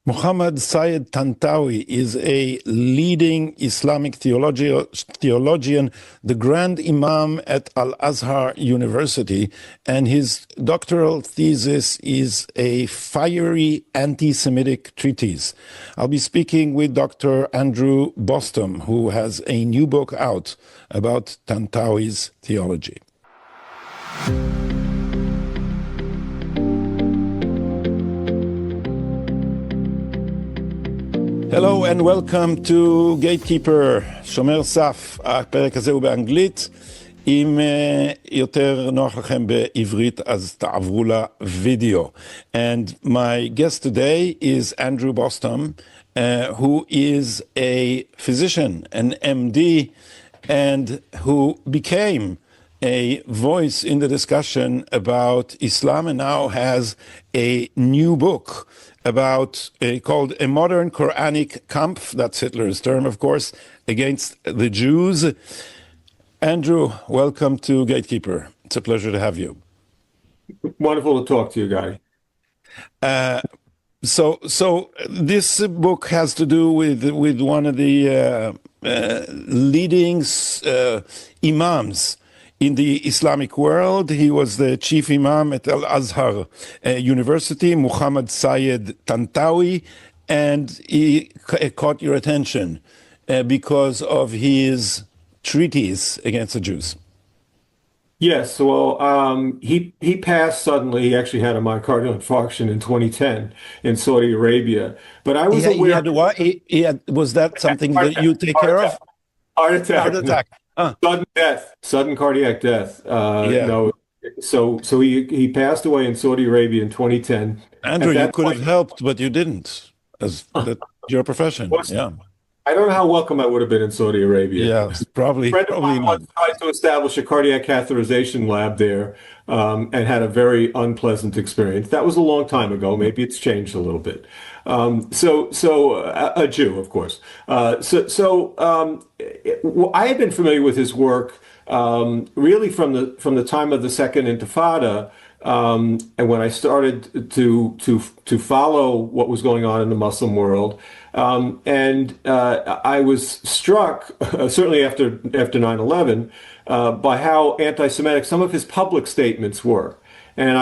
Mухammada Sayida Tantavi is a leading Islamic theologian, the grand imam at Al-Azhar University, and his doctoral thesis is a fiery anti-Semitic treatise. I'll be speaking with Dr. Andrew Bostom, who has a new book out about Tantawi's theology. Hello and welcome to Gatekeeper, שומר סף. הפרק הזה הוא באנגלית. אם יותר נוח לכם בעברית, אז תעברו לוידאו. And my guest today is Andrew Bostom, who is a physician, an MD, and who became a voice in the discussion about Islam and now has a new book about called A Modern Quranic Kampf, that's Hitler's term, of course, against the Jews. Andrew, welcome to Gatekeeper. It's a pleasure to have you. Wonderful to talk to you, Guy. So this book has to do with one of the leading imams in the Islamic world. He was the chief imam at Al-Azhar University, Mухаммада Сайида Тантави, and he caught your attention because of his treatise against the Jews. Yes, well, he passed suddenly. He actually had a myocardial infarction in 2010 in Saudi Arabia. But I was aware. He had what? Was that something that you take care of? Heart attack. Heart attack. Sudden death, sudden cardiac death. No, so he passed away in Saudi Arabia in 2010. Andrew, you could have helped, but you didn't, as your profession. Yeah. I don't know how welcome I would have been in Saudi Arabia. Yeah, probably. A friend of mine once tried to establish a cardiac catheterization lab there and had a very unpleasant experience. That was a long time ago. Maybe it's changed a little bit. A Jew, of course. I had been familiar with his work really from the time of the Second Intifada, and when I started to follow what was going on in the Muslim world. I was struck, certainly after 9/11, by how anti-Semitic some of his public statements were. And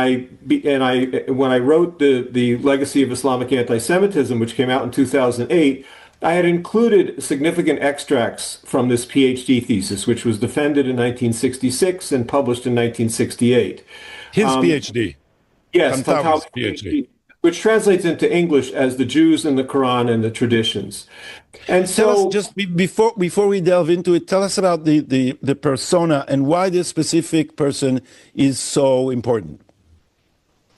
when I wrote the Legacy of Islamic Anti-Semitism, which came out in 2008, I had included significant extracts from this PhD thesis, which was defended in 1966 and published in 1968. His PhD. Yes, Tantawi's PhD. Which translates into English as the Jews in the Quran and the traditions. And so, tell us, just before we delve into it, tell us about the persona and why this specific person is so important.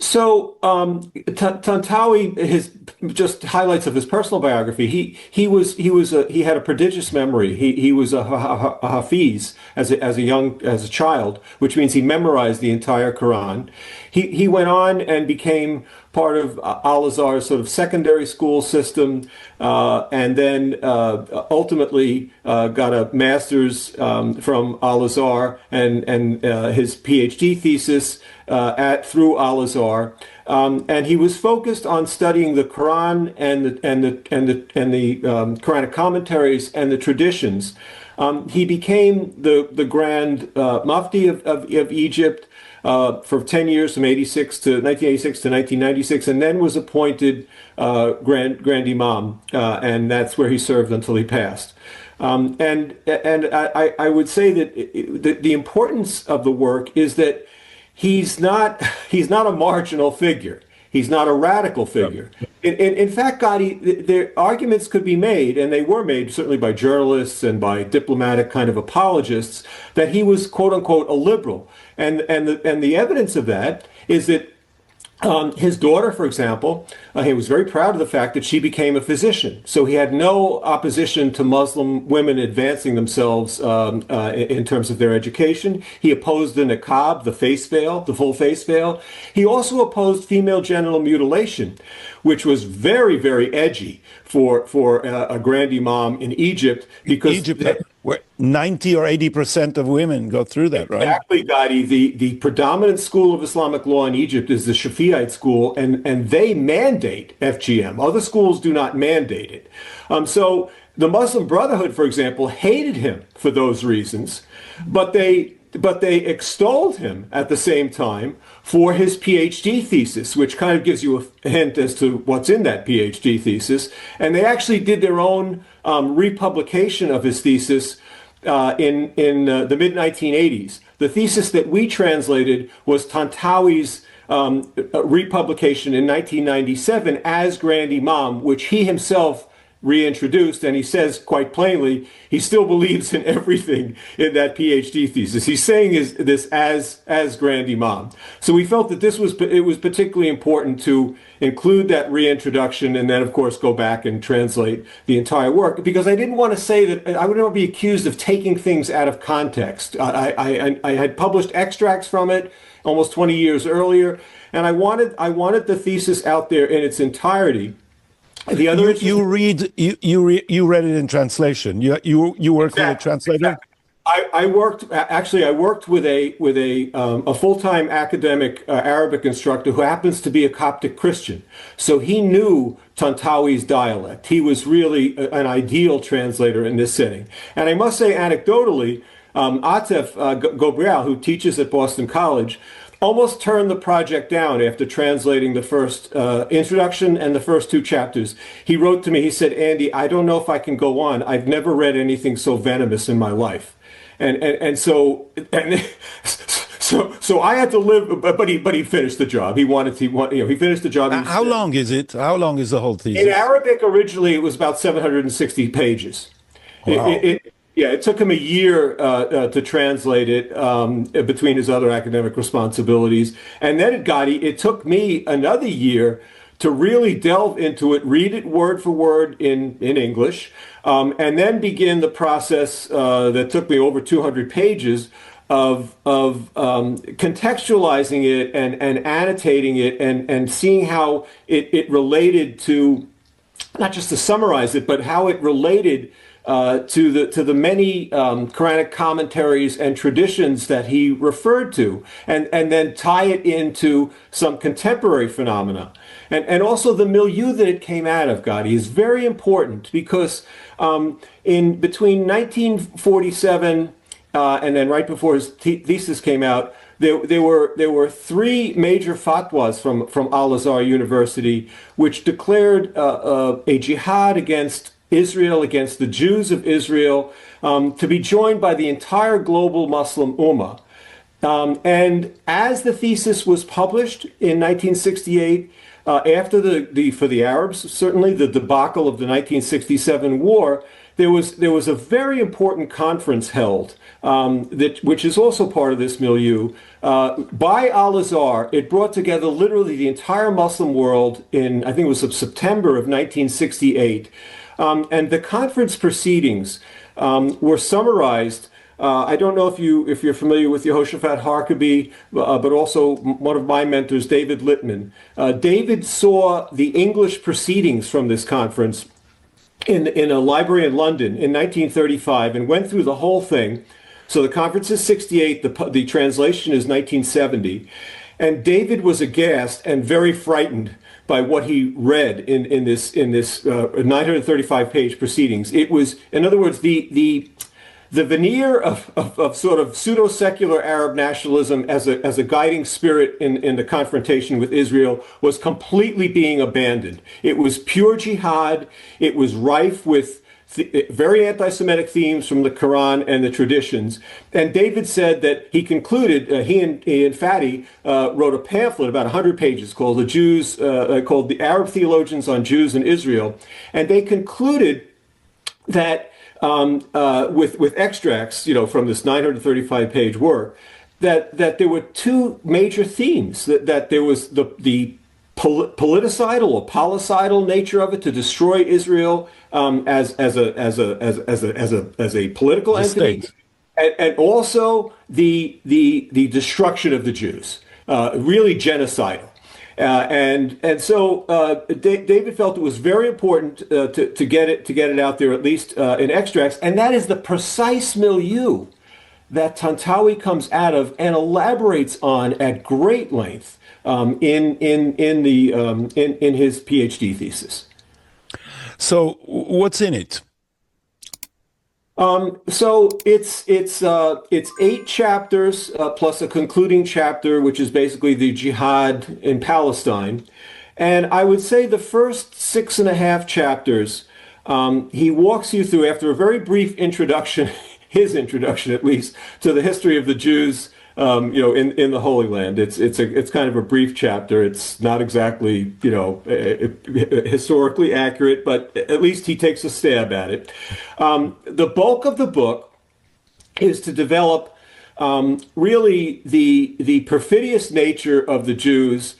So Tantawi, his just highlights of his personal biography. He had a prodigious memory. He was a hafiz as a child, which means he memorized the entire Quran. He went on and became part of Al-Azhar's sort of secondary school system, and then ultimately got a master's from Al-Azhar and his PhD thesis through Al-Azhar, and he was focused on studying the Quran and the Quranic commentaries and the traditions. He became the grand mufti of Egypt for 10 years, from 1986 to 1996, and then was appointed grand imam, and that's where he served until he passed. I would say that the importance of the work is that he's not a marginal figure. He's not a radical figure. In fact, Gotti, the arguments could be made, and they were made certainly by journalists and by diplomatic kind of apologists, that he was quote unquote a liberal. And the evidence of that is that his daughter, for example, he was very proud of the fact that she became a physician. So he had no opposition to Muslim women advancing themselves in terms of their education. He opposed the niqab, the face veil, the full face veil. He also opposed female genital mutilation, which was very, very edgy for a grand imam in Egypt, because where 90 or 80% of women go through that, right? Exactly, Gadi. The predominant school of Islamic law in Egypt is the Shafi'ite school, and they mandate FGM. Other schools do not mandate it. So the Muslim Brotherhood, for example, hated him for those reasons, but they extolled him at the same time for his PhD thesis, which kind of gives you a hint as to what's in that PhD thesis. And they actually did their own republication of his thesis in the mid-1980s. The thesis that we translated was Tantawi's republication in 1997 as Grand Imam, which he himself reintroduced, and he says quite plainly he still believes in everything in that PhD thesis. He's saying this as Grand Imam. So we felt that it was particularly important to include that reintroduction, and then of course go back and translate the entire work, because I didn't want to say that I would never be accused of taking things out of context. I had published extracts from it almost 20 years earlier, and I wanted the thesis out there in its entirety. The other you read it in translation. You work with a translator. Exactly. I worked with a full-time academic Arabic instructor who happens to be a Coptic Christian, so he knew Tantawi's dialect. He was really an ideal translator in this setting. And I must say, anecdotally, Atef Gobriel, who teaches at Boston College, almost turned the project down after translating the first introduction and the first two chapters. He wrote to me, he said, "Andy, I don't know if I can go on. I've never read anything so venomous in my life." So I had to live, but he finished the job. He finished the job. How long is it? How long is the whole thesis? In Arabic, originally, it was about 760 pages. Wow. It took him a year to translate it between his other academic responsibilities. And then it took me another year to really delve into it, read it word for word in English, and then begin the process that took me over 200 pages of contextualizing it and annotating it and seeing how it related to, not just to summarize it, but how it related to the many Quranic commentaries and traditions that he referred to, and then tie it into some contemporary phenomena. And also the milieu that it came out of, Gadi, is very important, because in between 1947 and then right before his thesis came out, there were three major fatwas from Al-Azhar University which declared a jihad against Israel, against the Jews of Israel, to be joined by the entire global Muslim Ummah. And as the thesis was published in 1968, after for the Arabs, certainly the debacle of the 1967 war, there was a very important conference held, which is also part of this milieu, by Al-Azhar. It brought together literally the entire Muslim world in, I think it was September of 1968. And the conference proceedings were summarized. I don't know if you're familiar with Yehoshaphat Harkaby, but also one of my mentors, David Littman. David saw the English proceedings from this conference in a library in London in 1935 and went through the whole thing. So the conference is 68, the translation is 1970. And David was aghast and very frightened by what he read in this 935-page proceedings. It was, in other words, the veneer of sort of pseudo-secular Arab nationalism as a guiding spirit in the confrontation with Israel was completely being abandoned. It was pure jihad. It was rife with very anti-Semitic themes from the Quran and the traditions. And David said that he concluded, he and Fadi wrote a pamphlet about 100 pages called The Arab Theologians on Jews and Israel. And they concluded that with extracts, from this 935-page work, that there were two major themes, that there was the politicide or policidal nature of it, to destroy Israel as a political entity, and also the destruction of the Jews, really genocidal. So David felt it was very important to get it out there, at least in extracts, and that is the precise milieu that Tantawi comes out of and elaborates on at great length in his PhD thesis. So what's in it? So it's 8 chapters plus a concluding chapter, which is basically the jihad in Palestine. And I would say the first 6.5 chapters, he walks you through, after a very brief introduction, his introduction at least, to the history of the Jews, in the Holy Land. It's kind of a brief chapter. It's not exactly, historically accurate, but at least he takes a stab at it. The bulk of the book is to develop really the perfidious nature of the Jews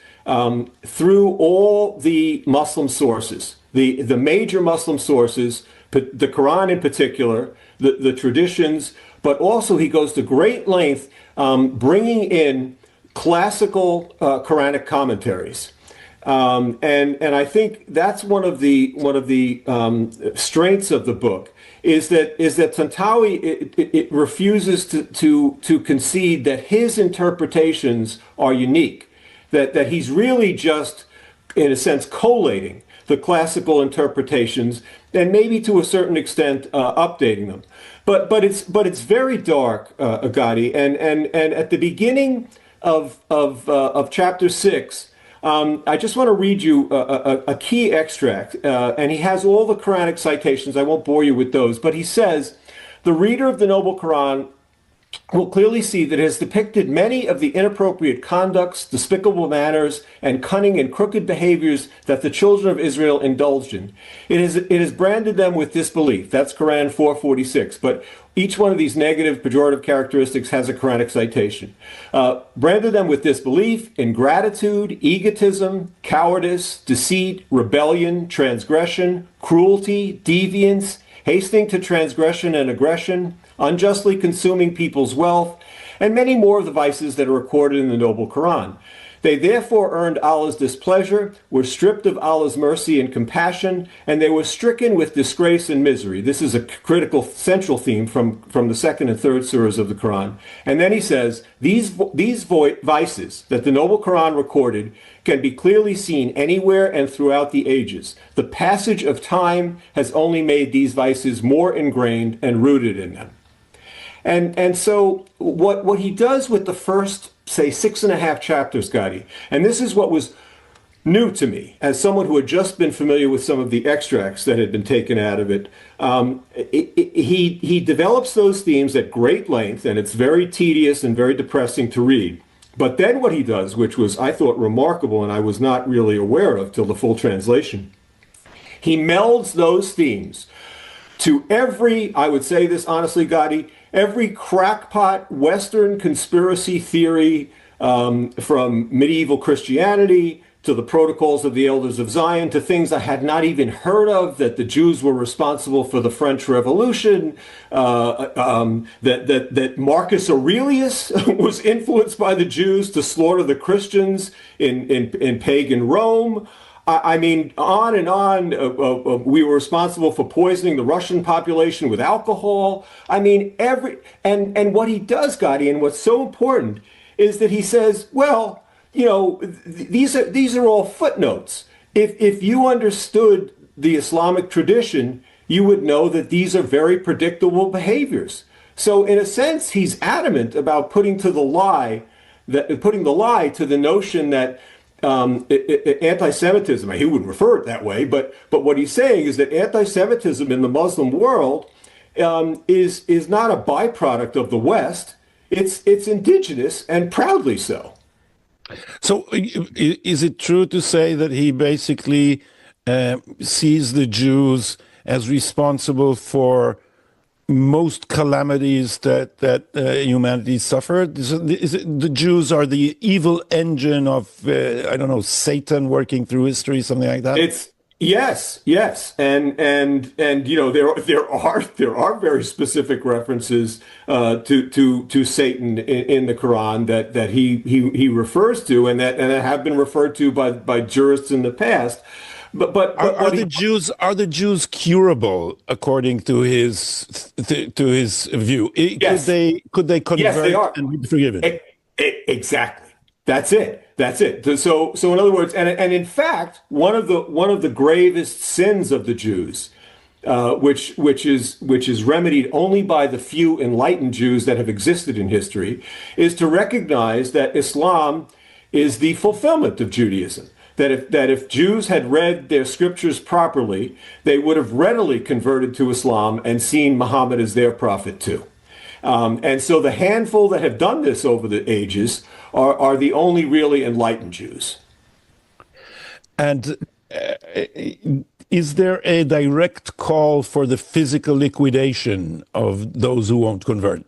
through all the Muslim sources, the major Muslim sources, the Quran in particular, the traditions, but also he goes to great length bringing in classical Quranic commentaries, and I think that's one of the strengths of the book is that Tantawi it refuses to concede that his interpretations are unique, that he's really just in a sense collating the classical interpretations and maybe to a certain extent updating them. But it's very dark, Agadi, and at the beginning of chapter 6, I just want to read you a key extract, and he has all the Quranic citations. I won't bore you with those, but he says, the reader of the Noble Quran will clearly see that it has depicted many of the inappropriate conducts, despicable manners, and cunning and crooked behaviors that the children of Israel indulged in. It has branded them with disbelief. That's Quran 446. But each one of these negative, pejorative characteristics has a Quranic citation. Branded them with disbelief, ingratitude, egotism, cowardice, deceit, rebellion, transgression, cruelty, deviance, hastening to transgression and aggression, unjustly consuming people's wealth, and many more of the vices that are recorded in the Noble Quran. They therefore earned Allah's displeasure, were stripped of Allah's mercy and compassion, and they were stricken with disgrace and misery. This is a critical central theme from the second and third surahs of the Quran. And then he says, these vices that the Noble Quran recorded can be clearly seen anywhere and throughout the ages. The passage of time has only made these vices more ingrained and rooted in them. And so what he does with the first, say, 6.5 chapters, Gadi, and this is what was new to me as someone who had just been familiar with some of the extracts that had been taken out of it. He develops those themes at great length, and it's very tedious and very depressing to read. But then what he does, which was, I thought, remarkable, and I was not really aware of till the full translation, he melds those themes to every, I would say this honestly, Gadi, every crackpot Western conspiracy theory from medieval Christianity to the protocols of the Elders of Zion to things I had not even heard of, that the Jews were responsible for the French Revolution, that Marcus Aurelius was influenced by the Jews to slaughter the Christians in pagan Rome. I mean, on and on. We were responsible for poisoning the Russian population with alcohol. I mean, and what he does, Gadi, and what's so important is that he says, well, you know, these are all footnotes. If you understood the Islamic tradition, you would know that these are very predictable behaviors. So, in a sense, he's adamant about putting the lie to the notion that anti-Semitism, he wouldn't refer it that way, but what he's saying is that anti-Semitism in the Muslim world is not a byproduct of the West. It's indigenous and proudly so. So is it true to say that he basically sees the Jews as responsible for most calamities that humanity suffered? The Jews are the evil engine of, I don't know, Satan working through history, something like that? Yes, and you know there are very specific references to Satan in the Quran that he refers to, and that have been referred to by jurists in the past. Are the Jews curable according to his view? Yes, Could they yes, they convert are. and be forgiven? Exactly. That's it. That's it. So in other words, and in fact, one of the gravest sins of the Jews, which is remedied only by the few enlightened Jews that have existed in history, is to recognize that Islam is the fulfillment of Judaism. That if Jews had read their scriptures properly, they would have readily converted to Islam and seen Muhammad as their prophet too. And so the handful that have done this over the ages are the only really enlightened Jews. And is there a direct call for the physical liquidation of those who won't convert?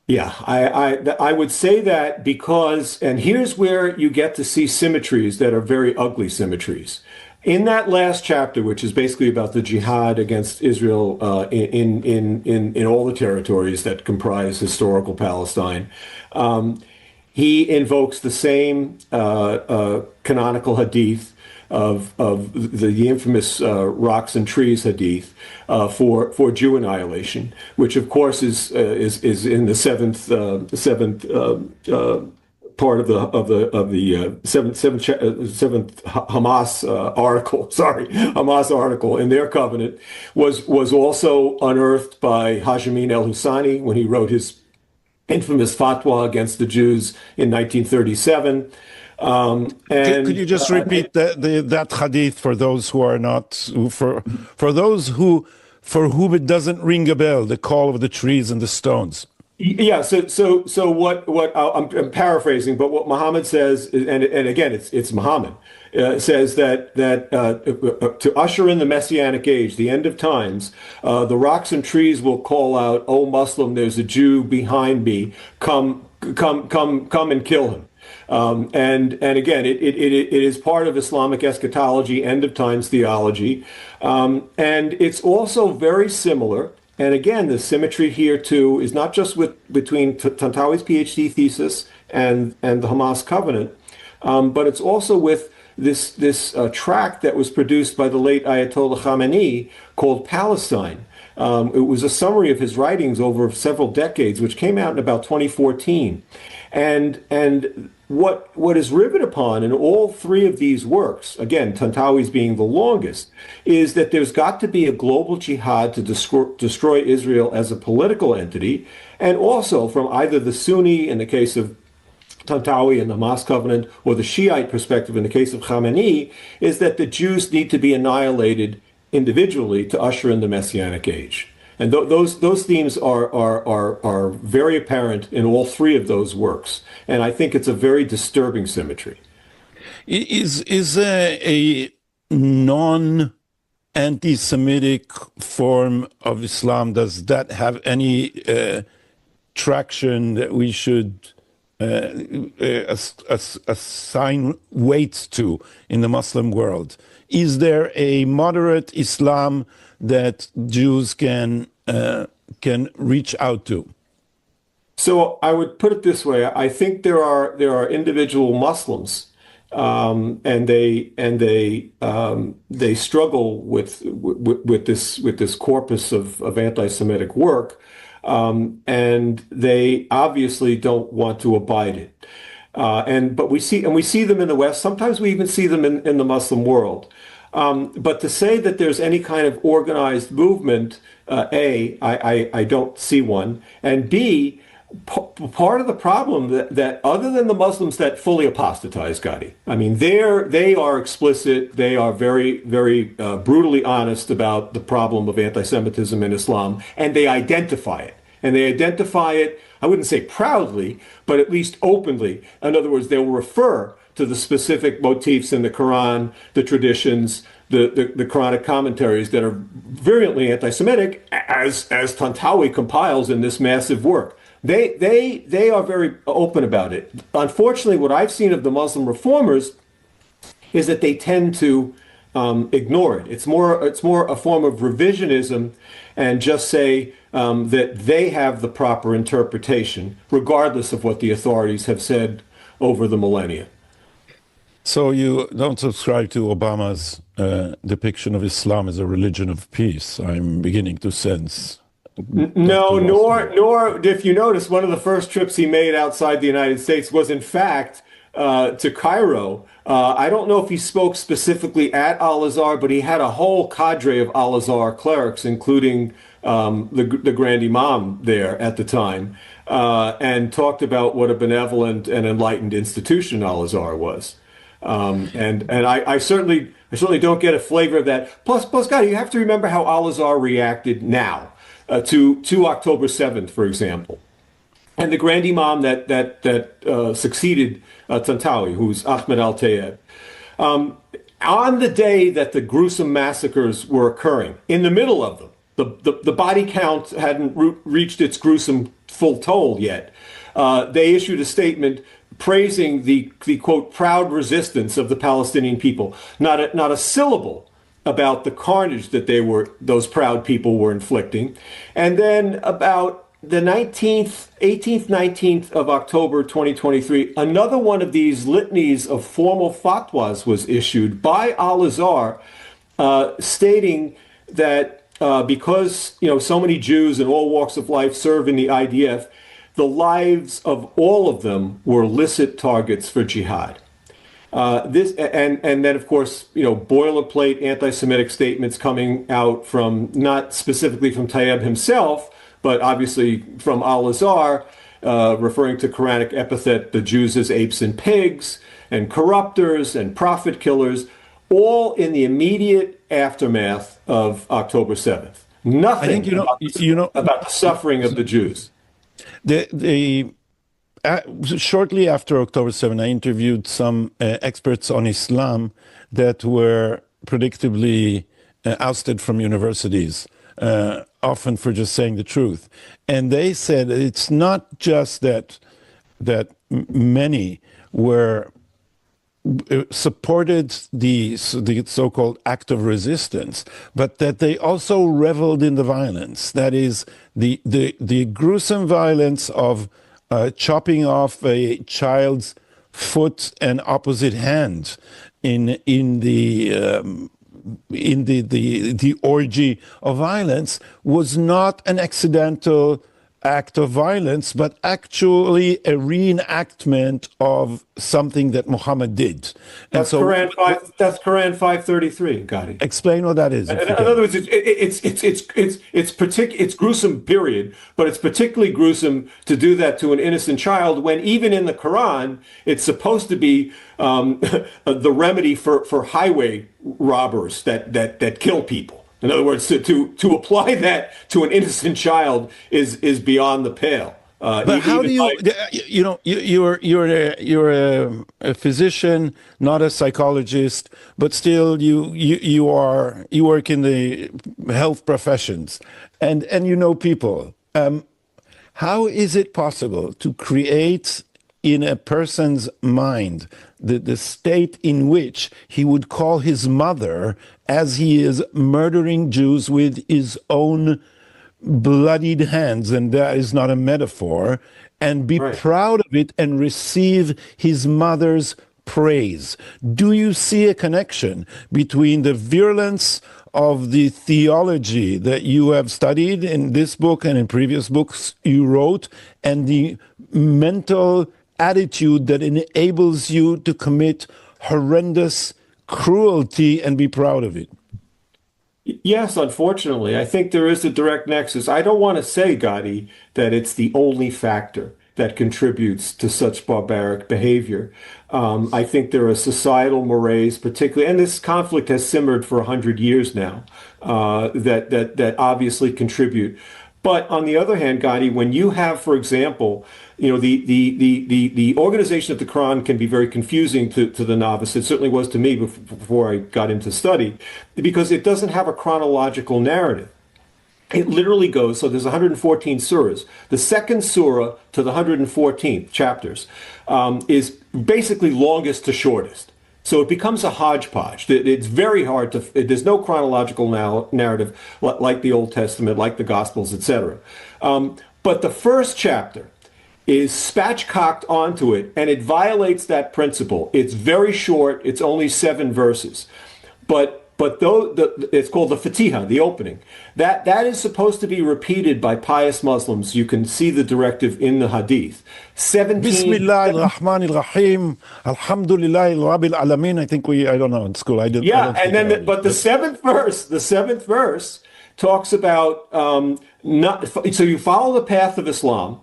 Yeah, I would say that because, and here's where you get to see symmetries that are very ugly symmetries. In that last chapter, which is basically about the jihad against Israel in all the territories that comprise historical Palestine, he invokes the same canonical hadith of the infamous rocks and trees hadith for Jew annihilation, which of course is in the seventh part of the seventh Hamas article. Sorry, Hamas article in their covenant was also unearthed by Hashim el-Husani when he wrote his infamous fatwa against the Jews in 1937. Could you just repeat that hadith for those who are not, for those for whom it doesn't ring a bell, the call of the trees and the stones? Yeah. So what I'm paraphrasing, but what Muhammad says, and again it's Muhammad says that to usher in the Messianic age, the end of times, the rocks and trees will call out, "O Muslim, there's a Jew behind me. Come and kill him." And again, it is part of Islamic eschatology, end of times theology, and it's also very similar. And again, the symmetry here too is not just between Tantawi's PhD thesis and the Hamas covenant, but it's also with this tract that was produced by the late Ayatollah Khamenei called Palestine. It was a summary of his writings over several decades, which came out in about 2014. And what is riveted upon in all three of these works, again, Tantawi's being the longest, is that there's got to be a global jihad to destroy Israel as a political entity, and also from either the Sunni in the case of Tantawi and the Hamas covenant, or the Shiite perspective in the case of Khamenei, is that the Jews need to be annihilated individually to usher in the Messianic age. And those themes are very apparent in all three of those works. And I think it's a very disturbing symmetry. Is a non-anti-Semitic form of Islam, does that have any traction that we should assign weight to in the Muslim world? Is there a moderate Islam that Jews can reach out to? So I would put it this way: I think there are individual Muslims, and they struggle with this corpus of anti-Semitic work, and they obviously don't want to abide it. But we see them in the West. Sometimes we even see them in the Muslim world. But to say that there's any kind of organized movement, I don't see one. And B, part of the problem that other than the Muslims that fully apostatize, Gadi, I mean, they are explicit. They are very, very brutally honest about the problem of anti-Semitism in Islam, and they identify it. And they identify it, I wouldn't say proudly, but at least openly. In other words, they'll refer to the specific motifs in the Quran, the traditions, the Quranic commentaries that are virulently anti-Semitic, as Tantawi compiles in this massive work. They are very open about it. Unfortunately, what I've seen of the Muslim reformers is that they tend to ignored. It's more a form of revisionism, and just say that they have the proper interpretation, regardless of what the authorities have said over the millennia. So you don't subscribe to Obama's depiction of Islam as a religion of peace? I'm beginning to sense. No, nor if you notice, one of the first trips he made outside the United States was, in fact, to Cairo. I don't know if he spoke specifically at Al-Azhar, but he had a whole cadre of Al-Azhar clerics, including the Grand Imam there at the time, and talked about what a benevolent and enlightened institution Al-Azhar was. And I certainly don't get a flavor of that. Plus, God, you have to remember how Al-Azhar reacted now to October 7th, for example. And the Grand Imam that succeeded Tantawi, who's Ahmed al-Tayeb, on the day that the gruesome massacres were occurring, in the middle of them, the body count hadn't reached its gruesome full toll yet. They issued a statement praising the quote proud resistance of the Palestinian people. Not a syllable about the carnage that those proud people were inflicting. And then about the 18th, 19th of October 2023, another one of these litanies of formal fatwas was issued by Al-Azhar, stating that because so many Jews in all walks of life serve in the IDF, the lives of all of them were licit targets for jihad. And then, of course, boilerplate anti-Semitic statements coming out from, not specifically from Tayeb himself, but obviously from Al-Azhar, referring to Quranic epithet, the Jews as apes and pigs, and corruptors and prophet killers, all in the immediate aftermath of October 7th. Nothing about the suffering of the Jews. Shortly after October 7, I interviewed some experts on Islam that were predictably ousted from universities, often for just saying the truth. And they said it's not just that many were supported the so-called act of resistance, but that they also reveled in the violence. That is, the gruesome violence of chopping off a child's foot and opposite hand in the orgy of violence was not an accidental act of violence, but actually a reenactment of something that Muhammad did. And that's Quran 533, Gotti. Explain what that is. In other words, it's gruesome, period, but it's particularly gruesome to do that to an innocent child when even in the Quran, it's supposed to be the remedy for highway robbers that kill people. In other words, to apply that to an innocent child is beyond the pale. But how do you're a physician, not a psychologist, but still you work in the health professions, and you know people. How is it possible to create in a person's mind the state in which he would call his mother, as he is murdering Jews with his own bloodied hands, and that is not a metaphor, and be proud of it and receive his mother's praise? Do you see a connection between the virulence of the theology that you have studied in this book and in previous books you wrote, and the mental attitude that enables you to commit horrendous cruelty and be proud of it? Yes, unfortunately. I think there is a direct nexus. I don't want to say, Gotti, that it's the only factor that contributes to such barbaric behavior. I think there are societal mores, particularly, and this conflict has simmered for 100 years now, that obviously contribute. But on the other hand, Gotti, when you have, for example, the organization of the Quran can be very confusing to the novice. It certainly was to me before I got into study, because it doesn't have a chronological narrative. It literally goes, so there's 114 surahs. The second surah to the 114th chapters is basically longest to shortest. So it becomes a hodgepodge. It's very hard to, there's no chronological narrative like the Old Testament, like the Gospels, etc. But the first chapter is spatchcocked onto it, and it violates that principle. It's very short. It's only 7 verses. But though it's called the Fatiha, the opening, that is supposed to be repeated by pious Muslims. You can see the directive in the Hadith. 17. Bismillah ar-Rahman ar-Rahim, Alhamdulillah Rabbil Alamin. I think I don't know, in school. I don't but the seventh verse talks about so you follow the path of Islam.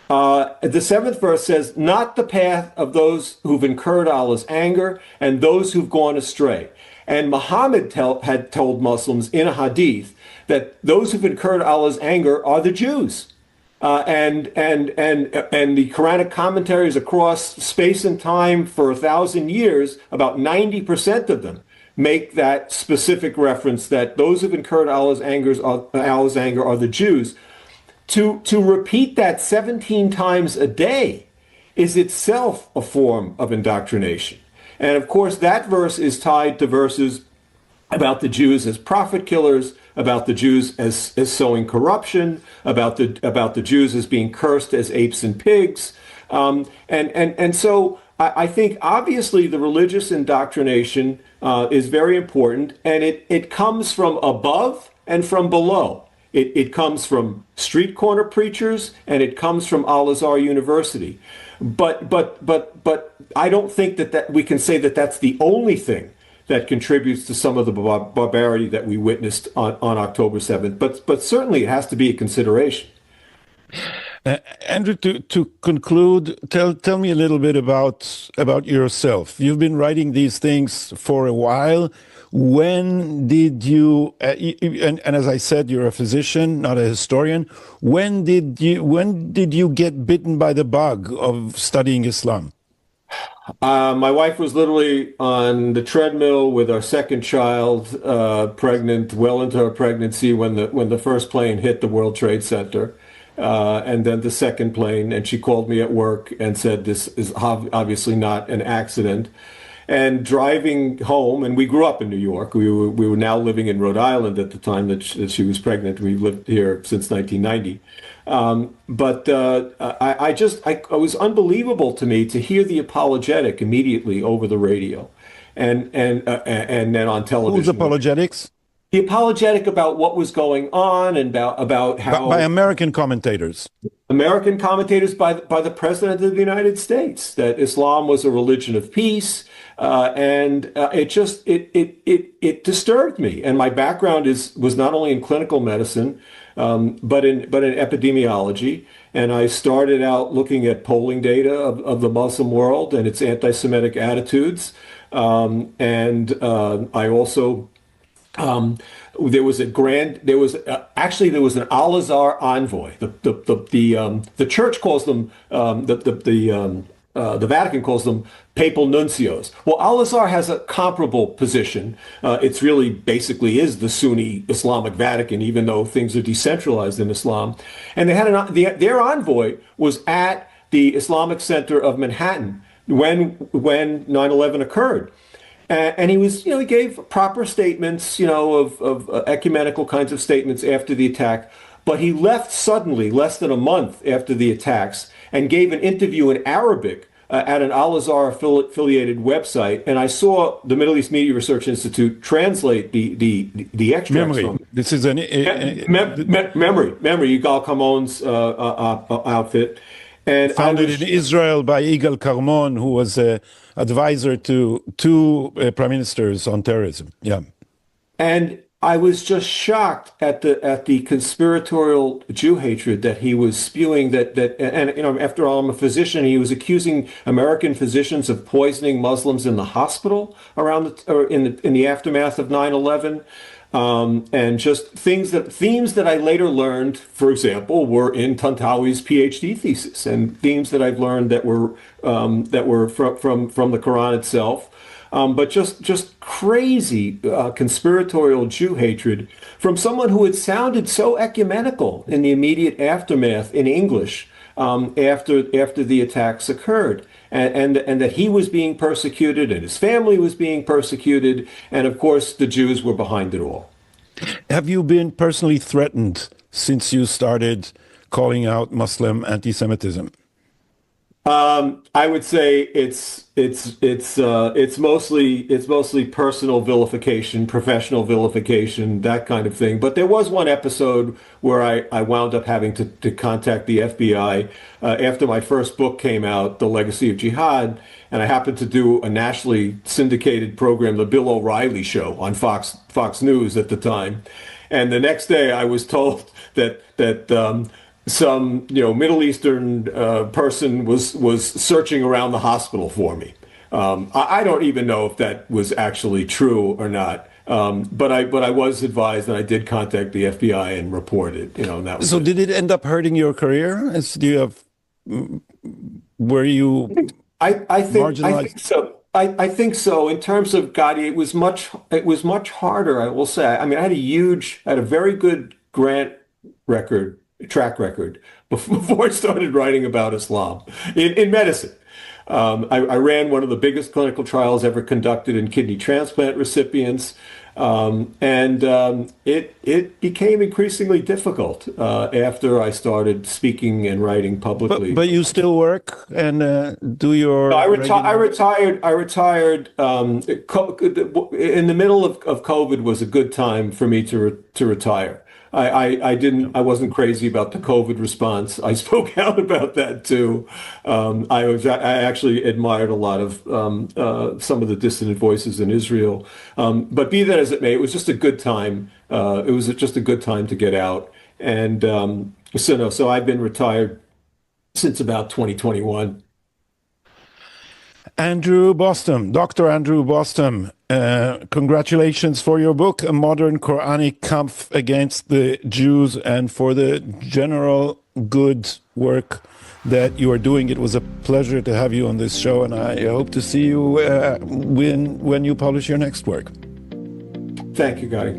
The 7th verse says, not the path of those who've incurred Allah's anger and those who've gone astray. And Muhammad had told Muslims in a hadith that those who've incurred Allah's anger are the Jews. And the Quranic commentaries across space and time for 1,000 years, about 90% of them make that specific reference that those who've incurred Allah's anger are the Jews. To repeat that 17 times a day is itself a form of indoctrination. And of course, that verse is tied to verses about the Jews as prophet killers, about the Jews as sowing corruption, about the Jews as being cursed as apes and pigs. And so I think obviously the religious indoctrination is very important, and it comes from above and from below. It comes from street corner preachers, and it comes from Al-Azhar University. But I don't think that we can say that that's the only thing that contributes to some of the barbarity that we witnessed on October 7th. But certainly it has to be a consideration. Andrew, to conclude, tell me a little bit about yourself. You've been writing these things for a while. When did you, and as I said, you're a physician, not a historian. When did you get bitten by the bug of studying Islam? My wife was literally on the treadmill with our second child, pregnant, well into her pregnancy when the first plane hit the World Trade Center. And then the second plane, and she called me at work and said, this is obviously not an accident. And driving home, and we grew up in New York. We were now living in Rhode Island at the time that she was pregnant. We lived here since 1990. It was unbelievable to me to hear the apologetic immediately over the radio, and then on television. Whose apologetics? The apologetic about what was going on and about how by American commentators. American commentators by the President of the United States, that Islam was a religion of peace, and it disturbed me. And my background was not only in clinical medicine, but in epidemiology. And I started out looking at polling data of the Muslim world and its anti-Semitic attitudes, and I also. There was an Al-Azhar envoy. The church calls them the Vatican calls them papal nuncios. Well, Al-Azhar has a comparable position. It's really basically is the Sunni Islamic Vatican, even though things are decentralized in Islam. And they had their envoy was at the Islamic Center of Manhattan when 9/11 occurred. And he was, he gave proper statements, of ecumenical kinds of statements after the attack. But he left suddenly, less than a month after the attacks, and gave an interview in Arabic at an Al-Azhar affiliated website. And I saw the Middle East Media Research Institute translate the extracts from it. This is Memory, Yigal Kamon's outfit. And founded in Israel by Yigal Karmon, who was an advisor to two prime ministers on terrorism. Yeah, and I was just shocked at the conspiratorial Jew hatred that he was spewing. And after all, I'm a physician. He was accusing American physicians of poisoning Muslims in the hospital in the aftermath of 9/11. And just themes that I later learned, for example, were in Tantawi's PhD thesis, and themes that I've learned that were from the Quran itself. But just crazy conspiratorial Jew hatred from someone who had sounded so ecumenical in the immediate aftermath in English after the attacks occurred. and that he was being persecuted and his family was being persecuted, and of course the Jews were behind it all. Have you been personally threatened since you started calling out Muslim anti-Semitism? I would say it's mostly personal vilification, professional vilification, that kind of thing. But there was one episode where I wound up having to contact the FBI after my first book came out, The Legacy of Jihad, and I happened to do a nationally syndicated program, The Bill O'Reilly Show, on Fox News at the time. And the next day I was told that some Middle Eastern person was searching around the hospital for me. I don't even know if that was actually true or not. But I was advised, and I did contact the FBI and report it. And that was so. Did it end up hurting your career? Were you? I think so. I think so. In terms of Gotti, it was much harder. I will say. I mean, I had a very good grant track record before I started writing about Islam in medicine. I ran one of the biggest clinical trials ever conducted in kidney transplant recipients, and it became increasingly difficult after I stared speaking and writing publicly. But you still work and do your. I retired. In the middle of COVID was a good time for me to retire. I wasn't crazy about the COVID response. I spoke out about that too. I actually admired a lot of some of the dissident voices in Israel. But be that as it may, it was just a good time. It was just a good time to get out. And so I've been retired since about 2021. Andrew Bostom, Dr. Andrew Bostom, congratulations for your book, A Modern Quranic Kampf Against the Jews, and for the general good work that you are doing. It was a pleasure to have you on this show, and I hope to see you when you publish your next work. Thank you, Guy.